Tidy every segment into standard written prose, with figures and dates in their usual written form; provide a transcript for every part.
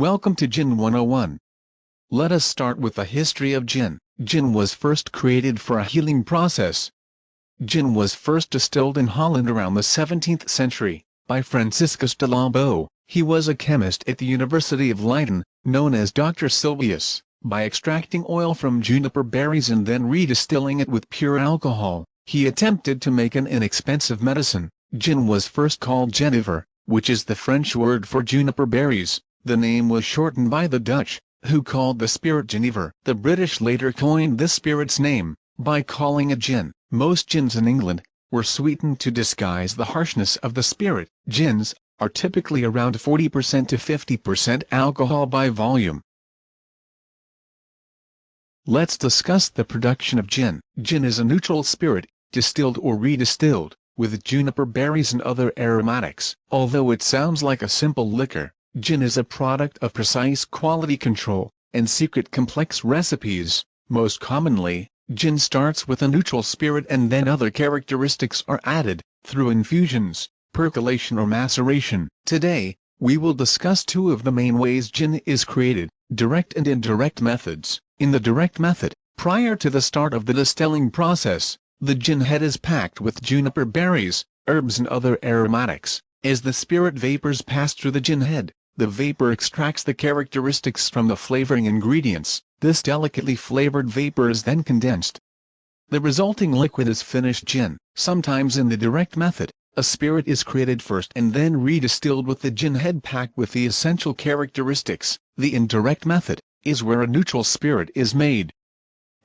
Welcome to Gin 101. Let us start with the history of gin. Gin was first created for a healing process. Gin was first distilled in Holland around the 17th century, by Franciscus de Lambeau. He was a chemist at the University of Leiden, known as Dr. Sylvius. By extracting oil from juniper berries and then redistilling it with pure alcohol, he attempted to make an inexpensive medicine. Gin was first called Genever, which is the French word for juniper berries. The name was shortened by the Dutch, who called the spirit Genever. The British later coined this spirit's name, by calling it gin. Most gins in England were sweetened to disguise the harshness of the spirit. Gins are typically around 40% to 50% alcohol by volume. Let's discuss the production of gin. Gin is a neutral spirit, distilled or redistilled, with juniper berries and other aromatics. Although it sounds like a simple liquor, gin is a product of precise quality control and secret complex recipes. Most commonly, gin starts with a neutral spirit and then other characteristics are added, through infusions, percolation or maceration. Today, we will discuss two of the main ways gin is created, direct and indirect methods. In the direct method, prior to the start of the distilling process, the gin head is packed with juniper berries, herbs and other aromatics. As the spirit vapors pass through the gin head, the vapor extracts the characteristics from the flavoring ingredients. This delicately flavored vapor is then condensed. The resulting liquid is finished gin. Sometimes in the direct method, a spirit is created first and then redistilled with the gin head packed with the essential characteristics. The indirect method is where a neutral spirit is made,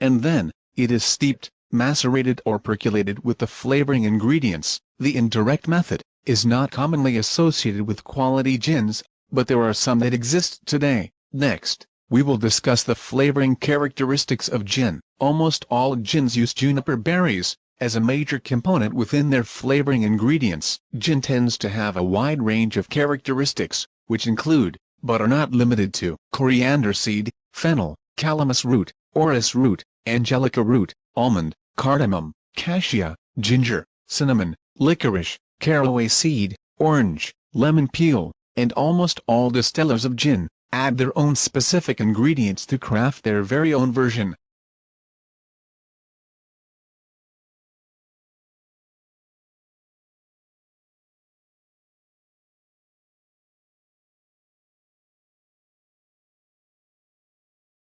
and then it is steeped, macerated or percolated with the flavoring ingredients. The indirect method is not commonly associated with quality gins, but there are some that exist today. Next, we will discuss the flavoring characteristics of gin. Almost all gins use juniper berries as a major component within their flavoring ingredients. Gin tends to have a wide range of characteristics, which include, but are not limited to, coriander seed, fennel, calamus root, orris root, angelica root, almond, cardamom, cassia, ginger, cinnamon, licorice, caraway seed, orange, lemon peel, and almost all distillers of gin add their own specific ingredients to craft their very own version.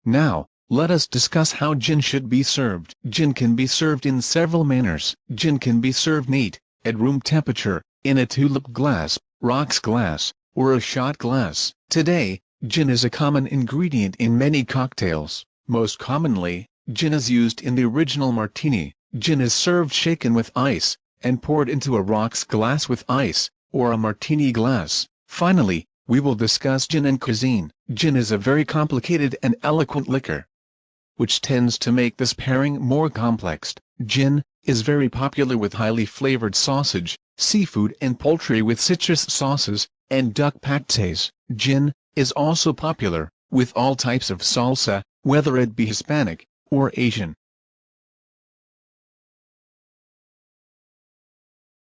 Now, let us discuss how gin should be served. Gin can be served in several manners. Gin can be served neat, at room temperature, in a tulip glass, rocks glass, or a shot glass. Today, gin is a common ingredient in many cocktails. Most commonly, gin is used in the original martini. Gin is served shaken with ice, and poured into a rocks glass with ice, or a martini glass. Finally, we will discuss gin and cuisine. Gin is a very complicated and eloquent liquor, which tends to make this pairing more complex. Gin is very popular with highly flavored sausage, seafood and poultry with citrus sauces, and duck pâtés. Gin is also popular with all types of salsa, whether it be Hispanic or Asian.